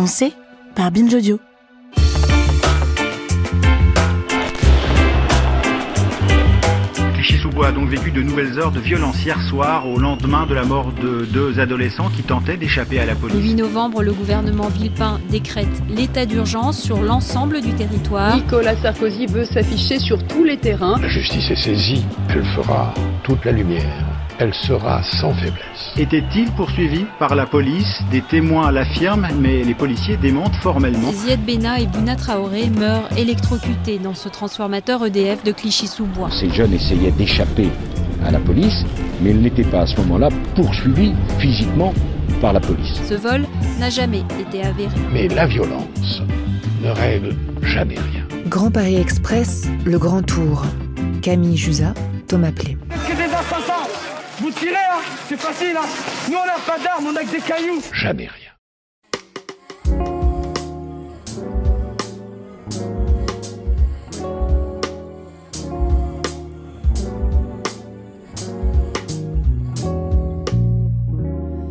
Pensée par Binge Audio. Clichy-sous-Bois a donc vécu de nouvelles heures de violence hier soir au lendemain de la mort de deux adolescents qui tentaient d'échapper à la police. Le 8 novembre, le gouvernement Villepin décrète l'état d'urgence sur l'ensemble du territoire. Nicolas Sarkozy veut s'afficher sur tous les terrains. La justice est saisie, elle fera toute la lumière. Elle sera sans faiblesse. Était-il poursuivi par la police? Des témoins l'affirment, mais les policiers démentent formellement. Ziad Benna et Bouna Traoré meurent électrocutés dans ce transformateur EDF de Clichy-sous-Bois. Ces jeunes essayaient d'échapper à la police, mais ils n'étaient pas à ce moment-là poursuivis physiquement par la police. Ce vol n'a jamais été avéré. Mais la violence ne règle jamais rien. Grand Paris Express, le Grand Tour. Camille Jusa, Thomas Plé. Vous tirez, hein, c'est facile, hein. Nous on n'a pas d'armes, on a que des cailloux. Jamais rien.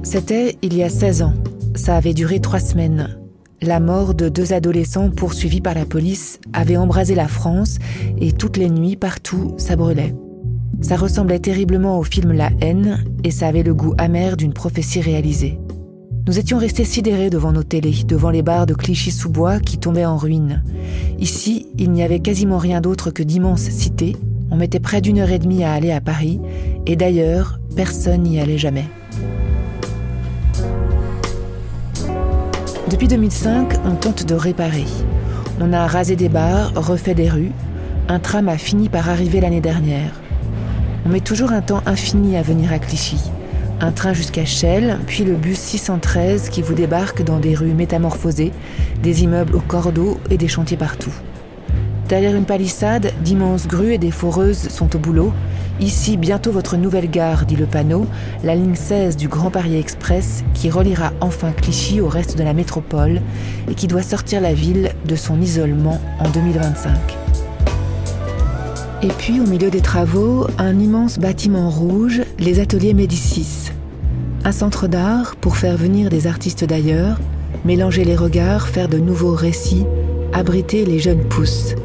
C'était il y a 16 ans. Ça avait duré 3 semaines. La mort de 2 adolescents poursuivis par la police avait embrasé la France et toutes les nuits, partout, ça brûlait. Ça ressemblait terriblement au film La Haine et ça avait le goût amer d'une prophétie réalisée. Nous étions restés sidérés devant nos télés, devant les bars de Clichy-sous-Bois qui tombaient en ruine. Ici, il n'y avait quasiment rien d'autre que d'immenses cités. On mettait près d'1 heure et demie à aller à Paris et d'ailleurs, personne n'y allait jamais. Depuis 2005, on tente de réparer. On a rasé des bars, refait des rues. Un tram a fini par arriver l'année dernière. On met toujours un temps infini à venir à Clichy. Un train jusqu'à Chelles, puis le bus 613 qui vous débarque dans des rues métamorphosées, des immeubles au cordeau et des chantiers partout. Derrière une palissade, d'immenses grues et des foreuses sont au boulot. Ici, bientôt votre nouvelle gare, dit le panneau, la ligne 16 du Grand Paris Express qui reliera enfin Clichy au reste de la métropole et qui doit sortir la ville de son isolement en 2025. Et puis, au milieu des travaux, un immense bâtiment rouge, les ateliers Médicis. Un centre d'art pour faire venir des artistes d'ailleurs, mélanger les regards, faire de nouveaux récits, abriter les jeunes pousses.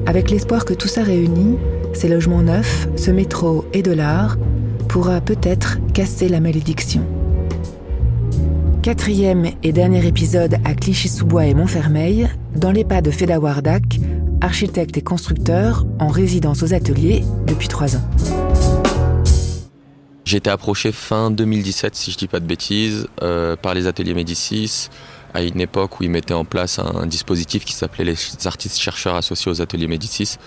Avec l'espoir que tout ça réuni, ces logements neufs, ce métro et de l'art, pourra peut-être casser la malédiction. 4e et dernier épisode à Clichy-sous-Bois et Montfermeil, dans les pas de Feda Wardak, architecte et constructeur en résidence aux ateliers depuis 3 ans. J'ai été approché fin 2017, si je ne dis pas de bêtises, par les ateliers Médicis, à une époque où ils mettaient en place un dispositif qui s'appelait les artistes-chercheurs associés aux ateliers Médicis.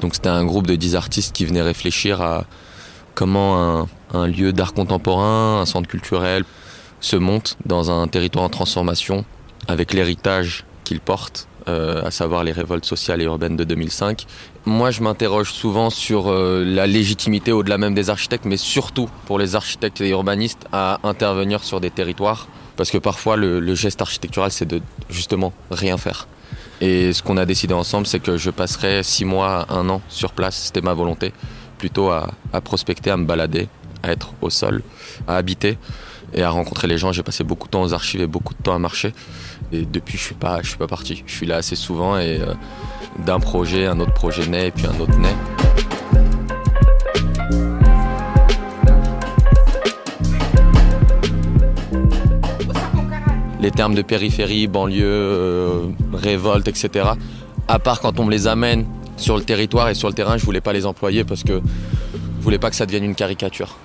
Donc c'était un groupe de 10 artistes qui venaient réfléchir à comment un lieu d'art contemporain, un centre culturel, se monte dans un territoire en transformation avec l'héritage qu'il porte, à savoir les révoltes sociales et urbaines de 2005. Moi, je m'interroge souvent sur la légitimité, au-delà même des architectes, mais surtout pour les architectes et urbanistes, à intervenir sur des territoires. Parce que parfois, le geste architectural, c'est de justement rien faire. Et ce qu'on a décidé ensemble, c'est que je passerai 6 mois, 1 an sur place, c'était ma volonté, plutôt à prospecter, à me balader, à être au sol, à habiter et à rencontrer les gens. J'ai passé beaucoup de temps aux archives et beaucoup de temps à marcher. Et depuis, je suis pas parti. Je suis là assez souvent et d'un projet, un autre projet naît et puis un autre naît. Les termes de périphérie, banlieue, révolte, etc. À part quand on me les amène sur le territoire et sur le terrain, je voulais pas les employer parce que je voulais pas que ça devienne une caricature.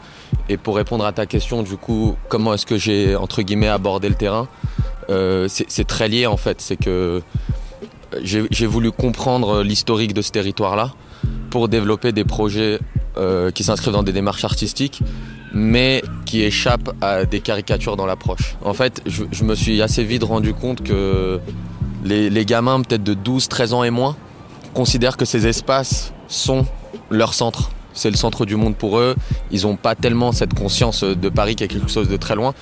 Et pour répondre à ta question, du coup, comment est-ce que j'ai, entre guillemets, abordé le terrain ? C'est très lié en fait, c'est que j'ai voulu comprendre l'historique de ce territoire-là pour développer des projets qui s'inscrivent dans des démarches artistiques mais qui échappent à des caricatures dans l'approche. En fait, je me suis assez vite rendu compte que les gamins peut-être de 12, 13 ans et moins considèrent que ces espaces sont leur centre. C'est le centre du monde pour eux, ils n'ont pas tellement cette conscience de Paris qui est quelque chose de très loin.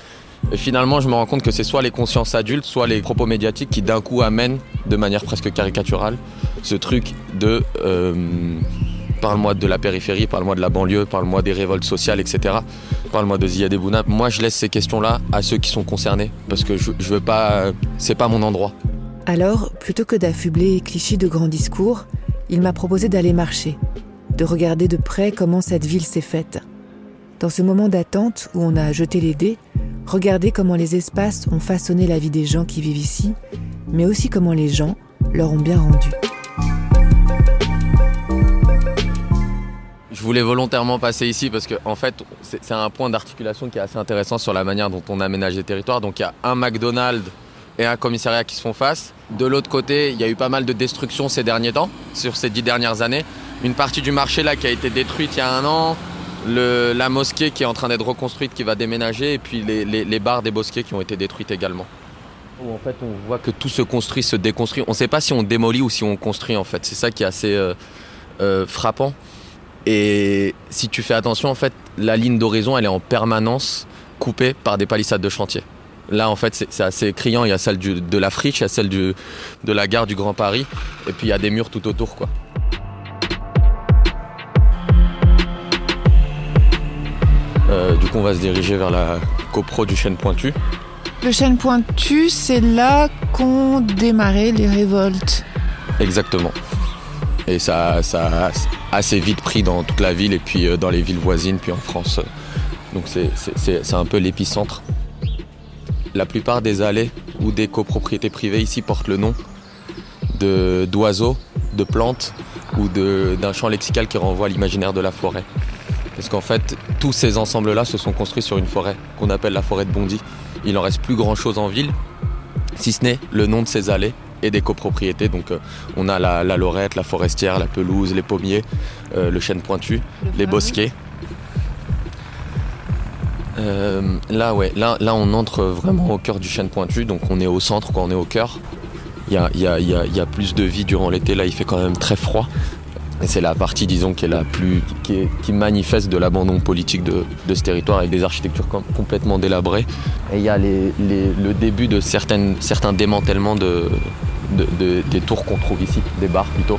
Et finalement, je me rends compte que c'est soit les consciences adultes, soit les propos médiatiques qui d'un coup amènent, de manière presque caricaturale, ce truc de parle-moi de la périphérie, parle-moi de la banlieue, parle-moi des révoltes sociales, etc. Parle-moi de Ziad Bouna. Moi, je laisse ces questions-là à ceux qui sont concernés, parce que je veux pas, c'est pas mon endroit. Alors, plutôt que d'affubler Clichy de grands discours, il m'a proposé d'aller marcher, de regarder de près comment cette ville s'est faite. Dans ce moment d'attente où on a jeté les dés, regarder comment les espaces ont façonné la vie des gens qui vivent ici, mais aussi comment les gens leur ont bien rendu. Je voulais volontairement passer ici parce que en fait, c'est un point d'articulation qui est assez intéressant sur la manière dont on aménage les territoires. Donc il y a un McDonald's et un commissariat qui se font face. De l'autre côté, il y a eu pas mal de destruction ces derniers temps, sur ces 10 dernières années. Une partie du marché là qui a été détruite il y a 1 an, la mosquée qui est en train d'être reconstruite, qui va déménager, et puis les bars des bosquets qui ont été détruites également. Où en fait on voit que tout se construit, se déconstruit. On ne sait pas si on démolit ou si on construit en fait. C'est ça qui est assez frappant. Et si tu fais attention, en fait, la ligne d'horizon, elle est en permanence coupée par des palissades de chantier. Là, en fait, c'est assez criant. Il y a celle de la friche, il y a celle de la gare du Grand Paris, et puis il y a des murs tout autour, quoi. Du coup, on va se diriger vers la copro du Chêne Pointu. Le Chêne Pointu, c'est là qu'ont démarré les révoltes. Exactement. Et ça a assez vite pris dans toute la ville et puis dans les villes voisines, puis en France. Donc c'est un peu l'épicentre. La plupart des allées ou des copropriétés privées ici portent le nom d'oiseaux, de plantes ou d'un champ lexical qui renvoie à l'imaginaire de la forêt. Parce qu'en fait, tous ces ensembles-là se sont construits sur une forêt qu'on appelle la forêt de Bondy. Il n'en reste plus grand-chose en ville, si ce n'est le nom de ces allées et des copropriétés. Donc on a la Lorette, la Forestière, la Pelouse, les Pommiers, le Chêne Pointu, les Bosquets. Là on entre vraiment au cœur du Chêne Pointu, donc on est au centre quand on est au cœur. Il y a plus de vie durant l'été, là il fait quand même très froid. Et c'est la partie, disons, qui manifeste de l'abandon politique de ce territoire, avec des architectures complètement délabrées. Et il y a le début de certains démantèlements des tours qu'on trouve ici, des bars plutôt.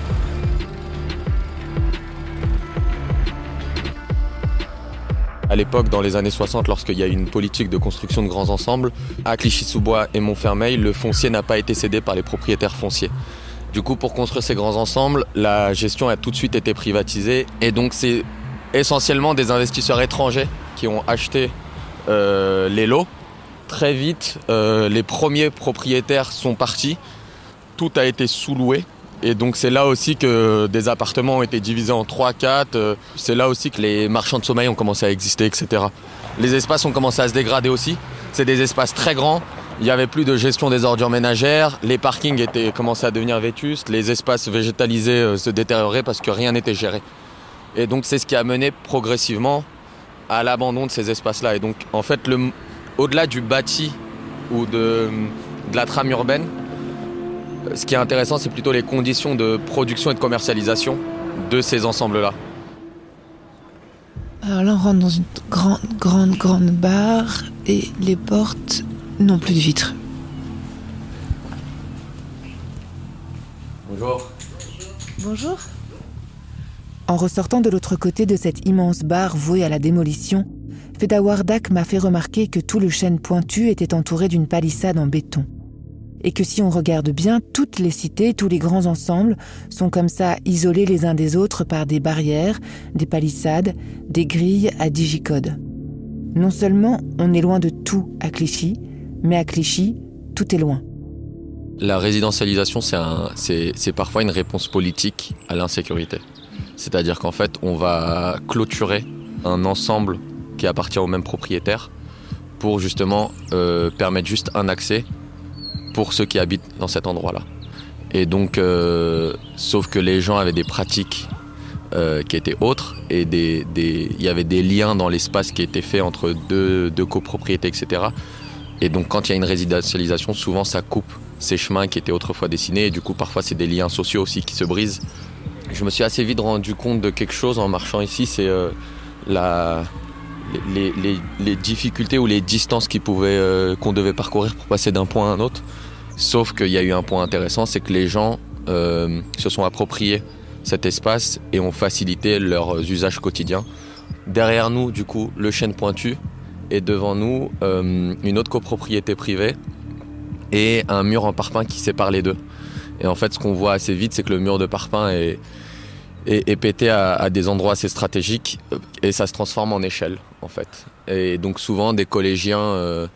À l'époque, dans les années 60, lorsqu'il y a eu une politique de construction de grands ensembles, à Clichy-sous-Bois et Montfermeil, le foncier n'a pas été cédé par les propriétaires fonciers. Du coup, pour construire ces grands ensembles, la gestion a tout de suite été privatisée. Et donc, c'est essentiellement des investisseurs étrangers qui ont acheté les lots. Très vite, les premiers propriétaires sont partis. Tout a été sous-loué. Et donc, c'est là aussi que des appartements ont été divisés en 3, 4. C'est là aussi que les marchands de sommeil ont commencé à exister, etc. Les espaces ont commencé à se dégrader aussi. C'est des espaces très grands. Il n'y avait plus de gestion des ordures ménagères, les parkings commençaient à devenir vétustes, les espaces végétalisés se détérioraient parce que rien n'était géré. Et donc c'est ce qui a mené progressivement à l'abandon de ces espaces-là. Et donc en fait, au-delà du bâti ou de la trame urbaine, ce qui est intéressant, c'est plutôt les conditions de production et de commercialisation de ces ensembles-là. Alors là, on rentre dans une grande barre et les portes n'ont plus de vitres. Bonjour. Bonjour. En ressortant de l'autre côté de cette immense barre vouée à la démolition, Feda Wardak m'a fait remarquer que tout le Chêne Pointu était entouré d'une palissade en béton. Et que si on regarde bien, toutes les cités, tous les grands ensembles sont comme ça isolés les uns des autres par des barrières, des palissades, des grilles à digicodes. Non seulement on est loin de tout à Clichy, mais à Clichy, tout est loin. La résidentialisation, c'est parfois une réponse politique à l'insécurité. C'est-à-dire qu'en fait, on va clôturer un ensemble qui appartient au même propriétaire pour justement permettre juste un accès pour ceux qui habitent dans cet endroit-là. Et donc, sauf que les gens avaient des pratiques qui étaient autres et il y avait des liens dans l'espace qui étaient faits entre deux copropriétés, etc. Et donc quand il y a une résidentialisation, souvent ça coupe ces chemins qui étaient autrefois dessinés et du coup parfois c'est des liens sociaux aussi qui se brisent. Je me suis assez vite rendu compte de quelque chose en marchant ici, c'est les difficultés ou les distances qu'on devait parcourir pour passer d'un point à un autre. Sauf qu'il y a eu un point intéressant, c'est que les gens se sont appropriés cet espace et ont facilité leurs usages quotidiens. Derrière nous, du coup, le chêne pointu et devant nous, une autre copropriété privée et un mur en parpaing qui sépare les deux. Et en fait, ce qu'on voit assez vite, c'est que le mur de parpaing est pété à des endroits assez stratégiques et ça se transforme en échelle, en fait. Et donc souvent, des collégiens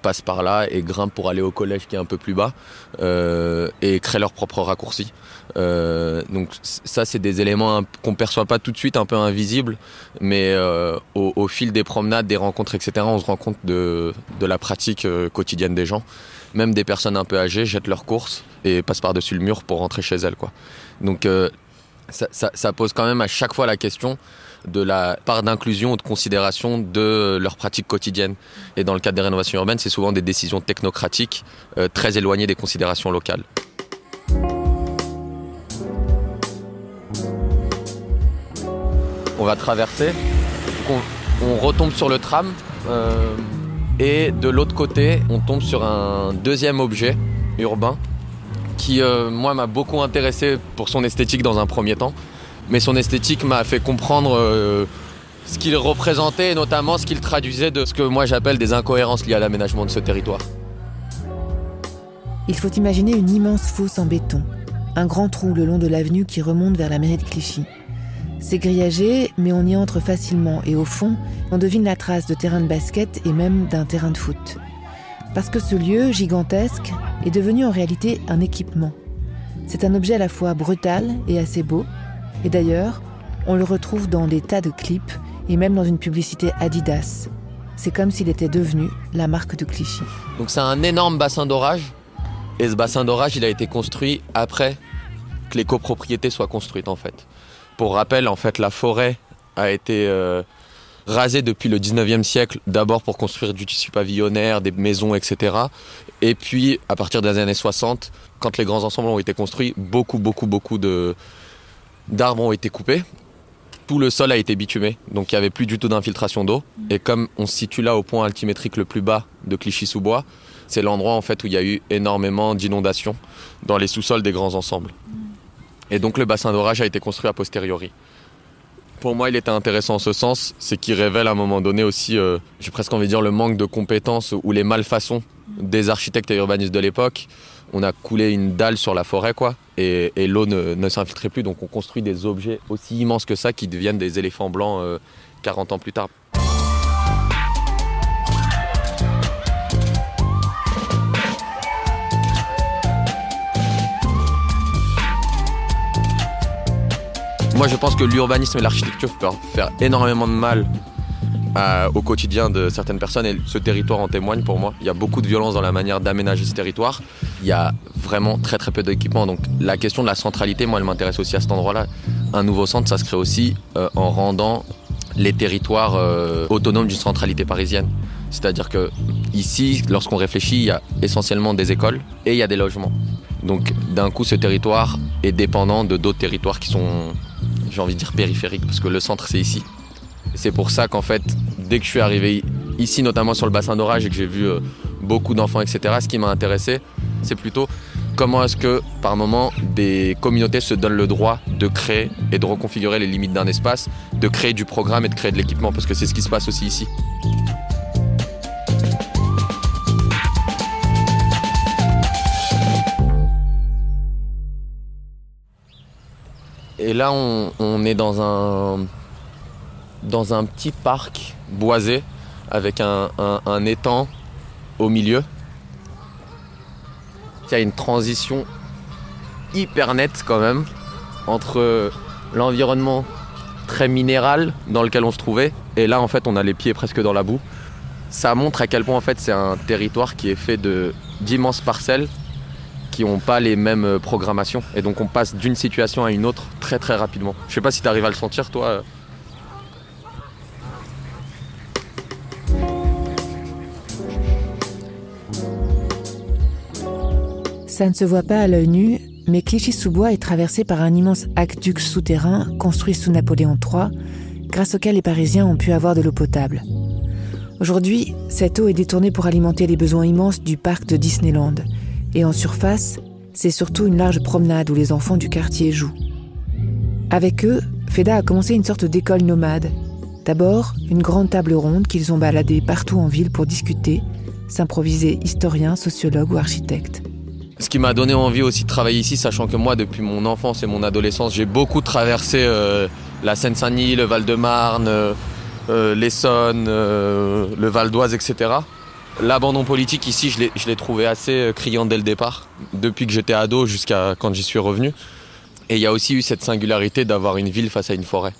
passent par là et grimpent pour aller au collège qui est un peu plus bas et créent leur propre raccourci. Donc ça, c'est des éléments qu'on ne perçoit pas tout de suite, un peu invisibles, mais au fil des promenades, des rencontres, etc., on se rend compte de la pratique quotidienne des gens. Même des personnes un peu âgées jettent leurs courses et passent par-dessus le mur pour rentrer chez elles, quoi. Donc ça pose quand même à chaque fois la question de la part d'inclusion ou de considération de leur pratique quotidienne. Et dans le cadre des rénovations urbaines, c'est souvent des décisions technocratiques très éloignées des considérations locales. On va traverser, on retombe sur le tram et de l'autre côté, on tombe sur un deuxième objet urbain qui, moi, m'a beaucoup intéressé pour son esthétique dans un premier temps. Mais son esthétique m'a fait comprendre ce qu'il représentait et notamment ce qu'il traduisait de ce que moi j'appelle des incohérences liées à l'aménagement de ce territoire. Il faut imaginer une immense fosse en béton, un grand trou le long de l'avenue qui remonte vers la mairie de Clichy. C'est grillagé, mais on y entre facilement et au fond, on devine la trace de terrain de basket et même d'un terrain de foot. Parce que ce lieu, gigantesque, est devenu en réalité un équipement. C'est un objet à la fois brutal et assez beau. Et d'ailleurs, on le retrouve dans des tas de clips et même dans une publicité Adidas. C'est comme s'il était devenu la marque de Clichy. Donc c'est un énorme bassin d'orage. Et ce bassin d'orage, il a été construit après que les copropriétés soient construites, en fait. Pour rappel, en fait, la forêt a été rasée depuis le 19e siècle, d'abord pour construire du tissu pavillonnaire, des maisons, etc. Et puis, à partir des années 60, quand les grands ensembles ont été construits, beaucoup d'arbres ont été coupés. Tout le sol a été bitumé, donc il n'y avait plus du tout d'infiltration d'eau. Et comme on se situe là au point altimétrique le plus bas de Clichy-sous-Bois, c'est l'endroit en fait où il y a eu énormément d'inondations dans les sous-sols des grands ensembles. Et donc le bassin d'orage a été construit a posteriori. Pour moi, il était intéressant en ce sens, c'est qu'il révèle à un moment donné aussi, j'ai presque envie de dire, le manque de compétences ou les malfaçons des architectes et urbanistes de l'époque. On a coulé une dalle sur la forêt, quoi, et l'eau ne s'infiltrait plus. Donc on construit des objets aussi immenses que ça qui deviennent des éléphants blancs 40 ans plus tard. Moi, je pense que l'urbanisme et l'architecture peuvent faire énormément de mal au quotidien de certaines personnes et ce territoire en témoigne pour moi. Il y a beaucoup de violence dans la manière d'aménager ce territoire. Il y a vraiment très peu d'équipements. Donc la question de la centralité, moi, elle m'intéresse aussi à cet endroit-là. Un nouveau centre, ça se crée aussi en rendant les territoires autonomes d'une centralité parisienne. C'est-à-dire que ici, lorsqu'on réfléchit, il y a essentiellement des écoles et il y a des logements. Donc d'un coup, ce territoire est dépendant de d'autres territoires qui sont, j'ai envie de dire, périphériques, parce que le centre, c'est ici. C'est pour ça qu'en fait, dès que je suis arrivé ici, notamment sur le bassin d'orage, et que j'ai vu beaucoup d'enfants, etc., ce qui m'a intéressé, c'est plutôt comment est-ce que, par moment, des communautés se donnent le droit de créer et de reconfigurer les limites d'un espace, de créer du programme et de créer de l'équipement, parce que c'est ce qui se passe aussi ici. Et là, on est dans un petit parc boisé avec un étang au milieu. Il y a une transition hyper nette quand même entre l'environnement très minéral dans lequel on se trouvait et là en fait on a les pieds presque dans la boue. Ça montre à quel point en fait c'est un territoire qui est fait d'immenses parcelles qui n'ont pas les mêmes programmations et donc on passe d'une situation à une autre très rapidement. Je sais pas si tu arrives à le sentir toi. Ça ne se voit pas à l'œil nu, mais Clichy-sous-Bois est traversé par un immense aqueduc souterrain construit sous Napoléon III, grâce auquel les Parisiens ont pu avoir de l'eau potable. Aujourd'hui, cette eau est détournée pour alimenter les besoins immenses du parc de Disneyland. Et en surface, c'est surtout une large promenade où les enfants du quartier jouent. Avec eux, Feda a commencé une sorte d'école nomade. D'abord, une grande table ronde qu'ils ont baladée partout en ville pour discuter, s'improviser historien, sociologue ou architecte. Ce qui m'a donné envie aussi de travailler ici, sachant que moi, depuis mon enfance et mon adolescence, j'ai beaucoup traversé la Seine-Saint-Denis, le Val-de-Marne, l'Essonne, le Val d'Oise, etc. L'abandon politique ici, je l'ai trouvé assez criant dès le départ, depuis que j'étais ado jusqu'à quand j'y suis revenu. Et il y a aussi eu cette singularité d'avoir une ville face à une forêt.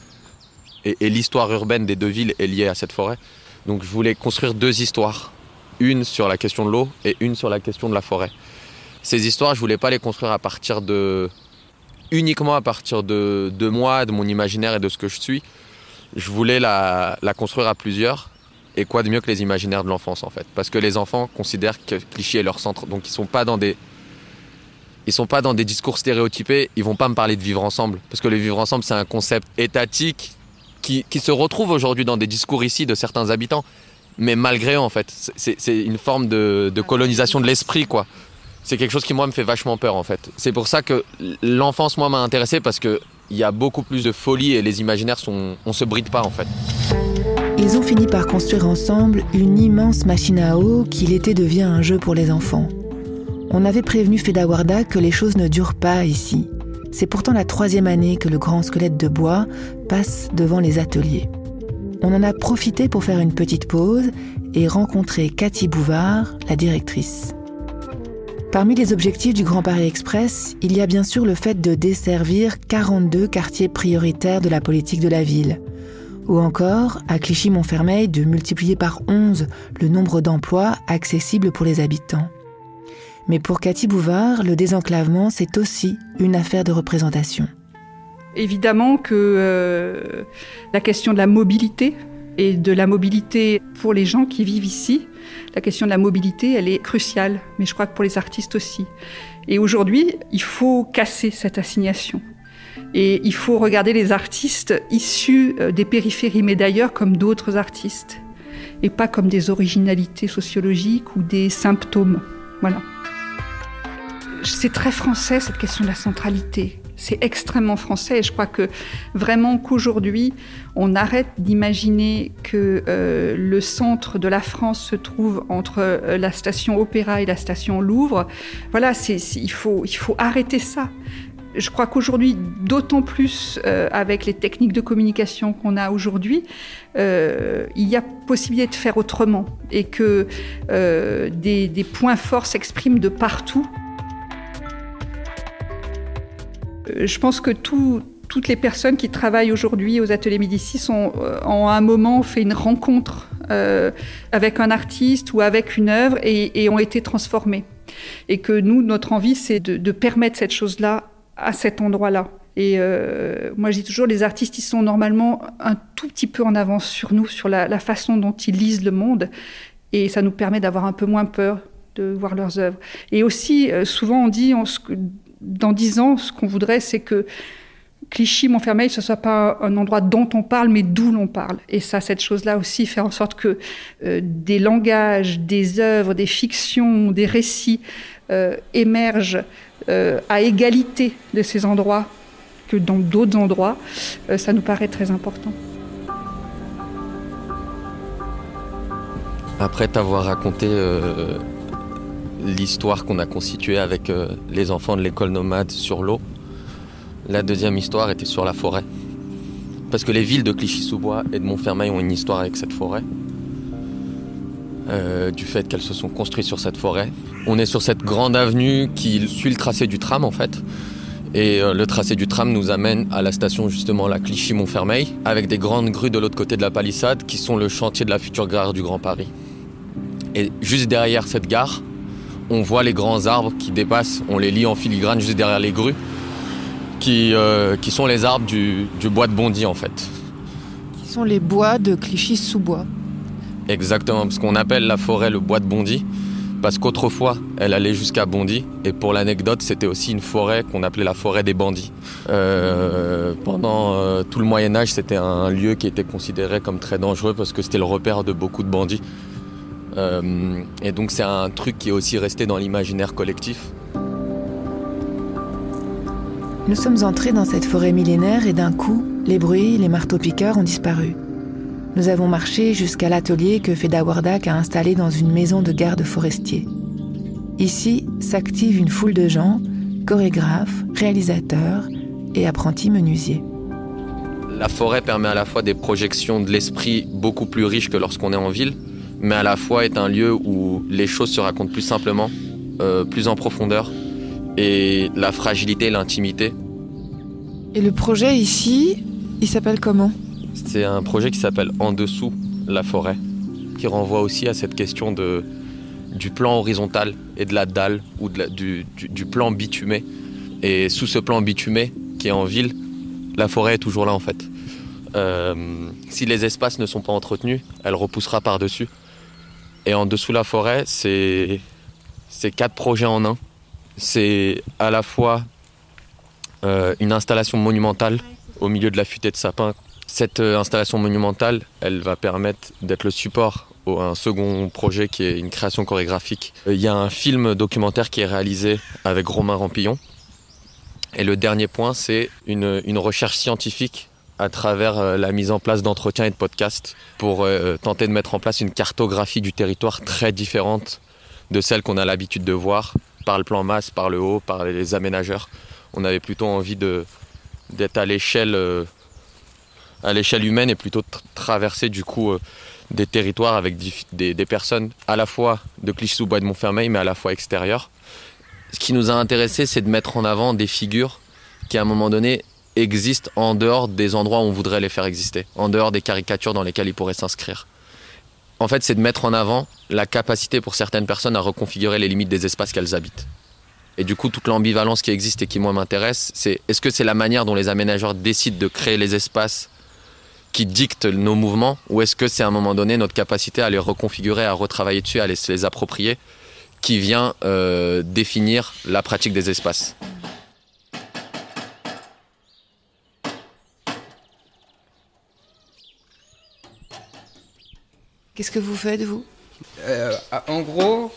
Et l'histoire urbaine des deux villes est liée à cette forêt. Donc je voulais construire deux histoires, une sur la question de l'eau et une sur la question de la forêt. Ces histoires, je voulais pas les construire uniquement à partir de moi, de mon imaginaire et de ce que je suis. Je voulais la construire à plusieurs. Et quoi de mieux que les imaginaires de l'enfance, en fait. Parce que les enfants considèrent que Clichy est leur centre. Donc ils sont pas dans des discours stéréotypés. Ils vont pas me parler de vivre ensemble. Parce que le vivre ensemble, c'est un concept étatique qui se retrouve aujourd'hui dans des discours ici de certains habitants. Mais malgré eux, en fait. C'est une forme de colonisation de l'esprit, quoi. C'est quelque chose qui, moi, me fait vachement peur, en fait. C'est pour ça que l'enfance, moi, m'a intéressé. Parce qu'il y a beaucoup plus de folie et les imaginaires on se bride pas, en fait. Ils ont fini par construire ensemble une immense machine à eau qui l'été devient un jeu pour les enfants. On avait prévenu Feda Warda que les choses ne durent pas ici. C'est pourtant la 3e année que le grand squelette de bois passe devant les ateliers. On en a profité pour faire une petite pause et rencontrer Cathy Bouvard, la directrice. Parmi les objectifs du Grand Paris Express, il y a bien sûr le fait de desservir 42 quartiers prioritaires de la politique de la ville. Ou encore, à Clichy-Montfermeil, de multiplier par 11 le nombre d'emplois accessibles pour les habitants. Mais pour Cathy Bouvard, le désenclavement, c'est aussi une affaire de représentation. Évidemment que la question de la mobilité et de la mobilité pour les gens qui vivent ici, la question de la mobilité, elle est cruciale, mais je crois que pour les artistes aussi. Et aujourd'hui, il faut casser cette assignation. Et il faut regarder les artistes issus des périphéries, mais d'ailleurs comme d'autres artistes, et pas comme des originalités sociologiques ou des symptômes. Voilà. C'est très français, cette question de la centralité. C'est extrêmement français et je crois que vraiment qu'aujourd'hui, on arrête d'imaginer que le centre de la France se trouve entre la station Opéra et la station Louvre. Voilà, il faut arrêter ça. Je crois qu'aujourd'hui, d'autant plus avec les techniques de communication qu'on a aujourd'hui, il y a possibilité de faire autrement et que des points forts s'expriment de partout. Je pense que toutes les personnes qui travaillent aujourd'hui aux ateliers Médicis ont à un moment fait une rencontre avec un artiste ou avec une œuvre et ont été transformées. Et que nous, notre envie, c'est de permettre cette chose-là à cet endroit-là. Et moi, je dis toujours, les artistes, ils sont normalement un tout petit peu en avance sur nous, sur la façon dont ils lisent le monde. Et ça nous permet d'avoir un peu moins peur de voir leurs œuvres. Et aussi, souvent, on dit, dans 10 ans, ce qu'on voudrait, c'est que Clichy-Montfermeil, ce ne soit pas un endroit dont on parle, mais d'où l'on parle. Et ça, cette chose-là aussi, faire en sorte que des langages, des œuvres, des fictions, des récits émergent à égalité de ces endroits que dans d'autres endroits, ça nous paraît très important. Après t'avoir raconté l'histoire qu'on a constituée avec les enfants de l'école nomade sur l'eau, la deuxième histoire était sur la forêt. Parce que les villes de Clichy-sous-Bois et de Montfermeil ont une histoire avec cette forêt. Du fait qu'elles se sont construites sur cette forêt. On est sur cette grande avenue qui suit le tracé du tram en fait. Et le tracé du tram nous amène à la station justement la Clichy-Montfermeil, avec des grandes grues de l'autre côté de la palissade qui sont le chantier de la future gare du Grand Paris. Et juste derrière cette gare, on voit les grands arbres qui dépassent, on les lit en filigrane juste derrière les grues, qui sont les arbres du bois de Bondy en fait. Qui sont les bois de Clichy-sous-Bois. Exactement, parce qu'on appelle la forêt le bois de Bondy, parce qu'autrefois, elle allait jusqu'à Bondy, et pour l'anecdote, c'était aussi une forêt qu'on appelait la forêt des bandits. Pendant tout le Moyen-Âge, c'était un lieu qui était considéré comme très dangereux, parce que c'était le repère de beaucoup de bandits. Et donc c'est un truc qui est aussi resté dans l'imaginaire collectif. Nous sommes entrés dans cette forêt millénaire et d'un coup, les bruits, les marteaux-piqueurs ont disparu. Nous avons marché jusqu'à l'atelier que Feda Wardak a installé dans une maison de garde forestier. Ici s'active une foule de gens, chorégraphes, réalisateurs et apprentis menuisiers. La forêt permet à la fois des projections de l'esprit beaucoup plus riches que lorsqu'on est en ville, mais à la fois est un lieu où les choses se racontent plus simplement, plus en profondeur, et la fragilité, l'intimité. Et le projet ici, il s'appelle comment ? C'est un projet qui s'appelle En dessous la forêt, qui renvoie aussi à cette question du plan horizontal et de la dalle, ou du plan bitumé. Et sous ce plan bitumé, qui est en ville, la forêt est toujours là en fait. Si les espaces ne sont pas entretenus, elle repoussera par-dessus. Et En dessous la forêt, c'est 4 projets en un. C'est à la fois une installation monumentale au milieu de la futaie de sapins. Cette installation monumentale, elle va permettre d'être le support à un second projet qui est une création chorégraphique. Il y a un film documentaire qui est réalisé avec Romain Rampillon. Et le dernier point, c'est une recherche scientifique à travers la mise en place d'entretiens et de podcasts pour tenter de mettre en place une cartographie du territoire très différente de celle qu'on a l'habitude de voir par le plan masse, par le haut, par les aménageurs. On avait plutôt envie d'être à l'échelle humaine et plutôt traverser du coup des territoires avec des personnes à la fois de Clichy-sous-Bois et de Montfermeil, mais à la fois extérieures. Ce qui nous a intéressé, c'est de mettre en avant des figures qui, à un moment donné, existent en dehors des endroits où on voudrait les faire exister, en dehors des caricatures dans lesquelles ils pourraient s'inscrire. En fait, c'est de mettre en avant la capacité pour certaines personnes à reconfigurer les limites des espaces qu'elles habitent. Et du coup, toute l'ambivalence qui existe et qui, moi, m'intéresse, c'est est-ce que c'est la manière dont les aménageurs décident de créer les espaces qui dictent nos mouvements, ou est-ce que c'est à un moment donné notre capacité à les reconfigurer, à retravailler dessus, à les approprier, qui vient définir la pratique des espaces. Qu'est-ce que vous faites, vous ? En gros,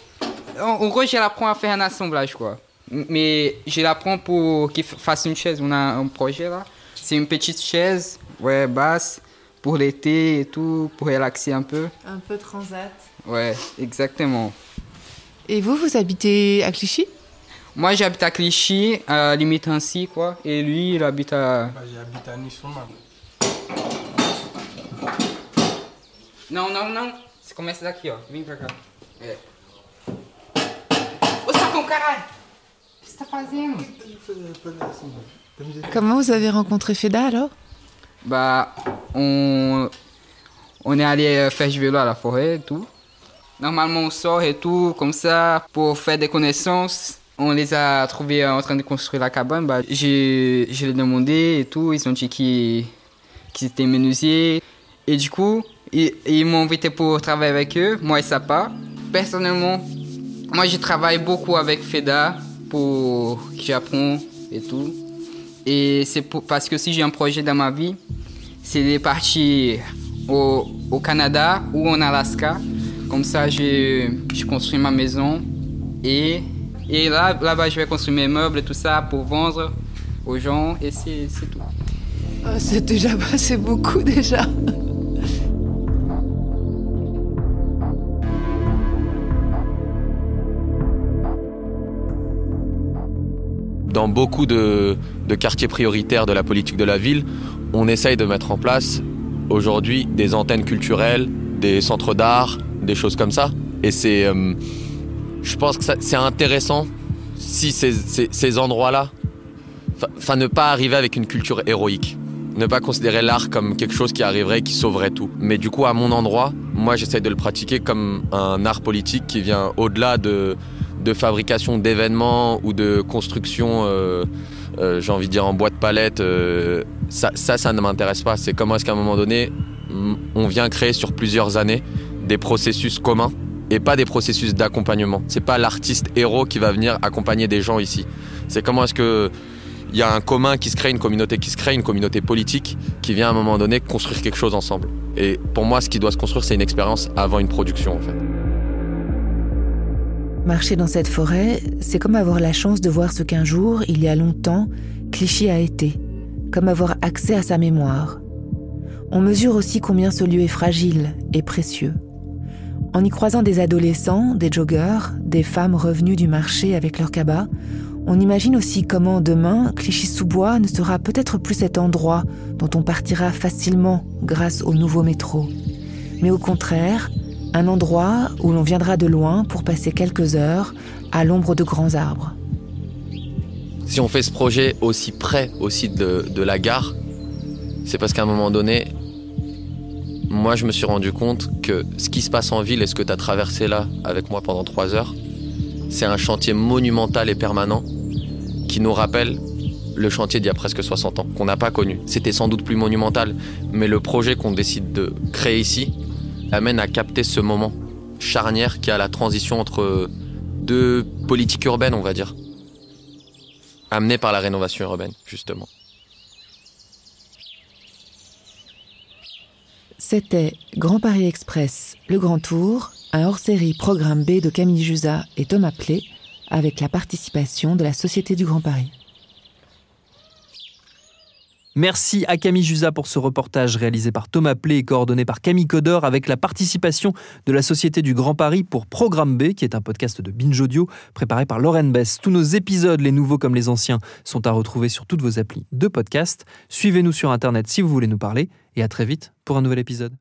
je l'apprends à faire un assemblage, quoi. Mais je l'apprends pour qu'il fasse une chaise. On a un projet là. C'est une petite chaise, ouais, basse, pour l'été et tout, pour relaxer un peu. Un peu transat. Ouais, exactement. Et vous habitez à Clichy ? Moi, j'habite à Clichy, à limite ainsi, quoi. Et lui, il habite à... j'habite à Nice-sur-Marne. Non. Você começa daqui, ó. Vem pra cá. É. Ô, sapão, caralho! O que você tá fazendo? Comment vous avez rencontré Feda, alors ? Bah, on est allé faire du vélo à la forêt et tout. Normalement, on sort et tout, comme ça, pour faire des connaissances. On les a trouvés en train de construire la cabane. Bah, je les ai demandé et tout. Ils ont dit qu'ils étaient menuisiers. Et du coup, ils m'ont invité pour travailler avec eux, moi et Sapa. Personnellement, moi, je travaille beaucoup avec Feda pour que j'apprends et tout. Et c'est parce que si j'ai un projet dans ma vie, c'est de partir au Canada ou en Alaska. Comme ça, je construis ma maison et là-bas, je vais construire mes meubles et tout ça pour vendre aux gens et c'est tout. C'est déjà passé beaucoup, déjà. Dans beaucoup de quartiers prioritaires de la politique de la ville, on essaye de mettre en place aujourd'hui des antennes culturelles, des centres d'art, des choses comme ça. Et je pense que c'est intéressant si ces endroits-là, ne pas arriver avec une culture héroïque. Ne pas considérer l'art comme quelque chose qui arriverait et qui sauverait tout. Mais du coup, à mon endroit, moi, j'essaie de le pratiquer comme un art politique qui vient au-delà de fabrication d'événements ou de construction, j'ai envie de dire en bois de palette. Ça ne m'intéresse pas. C'est comment est-ce qu'à un moment donné, on vient créer sur plusieurs années des processus communs et pas des processus d'accompagnement. C'est pas l'artiste héros qui va venir accompagner des gens ici. C'est comment est-ce que il y a un commun qui se crée, une communauté qui se crée, une communauté politique qui vient à un moment donné construire quelque chose ensemble. Et pour moi, ce qui doit se construire, c'est une expérience avant une production, en fait. Marcher dans cette forêt, c'est comme avoir la chance de voir ce qu'un jour, il y a longtemps, Clichy a été, comme avoir accès à sa mémoire. On mesure aussi combien ce lieu est fragile et précieux. En y croisant des adolescents, des joggeurs, des femmes revenues du marché avec leur cabas, on imagine aussi comment demain, Clichy-sous-Bois ne sera peut-être plus cet endroit dont on partira facilement grâce au nouveau métro, mais au contraire, un endroit où l'on viendra de loin pour passer quelques heures à l'ombre de grands arbres. Si on fait ce projet aussi près aussi de la gare, c'est parce qu'à un moment donné, moi je me suis rendu compte que ce qui se passe en ville et ce que tu as traversé là avec moi pendant 3 heures, c'est un chantier monumental et permanent qui nous rappelle le chantier d'il y a presque 60 ans, qu'on n'a pas connu. C'était sans doute plus monumental, mais le projet qu'on décide de créer ici amène à capter ce moment charnière qui a la transition entre 2 politiques urbaines, on va dire, amenées par la rénovation urbaine, justement. C'était Grand Paris Express, le Grand Tour, un hors-série programme B de Camille Jusa et Thomas Plé, avec la participation de la Société du Grand Paris. Merci à Camille Jusa pour ce reportage réalisé par Thomas Plé et coordonné par Camille Codor avec la participation de la Société du Grand Paris pour Programme B, qui est un podcast de Binge Audio préparé par Lorraine Bess. Tous nos épisodes, les nouveaux comme les anciens, sont à retrouver sur toutes vos applis de podcast. Suivez-nous sur Internet si vous voulez nous parler et à très vite pour un nouvel épisode.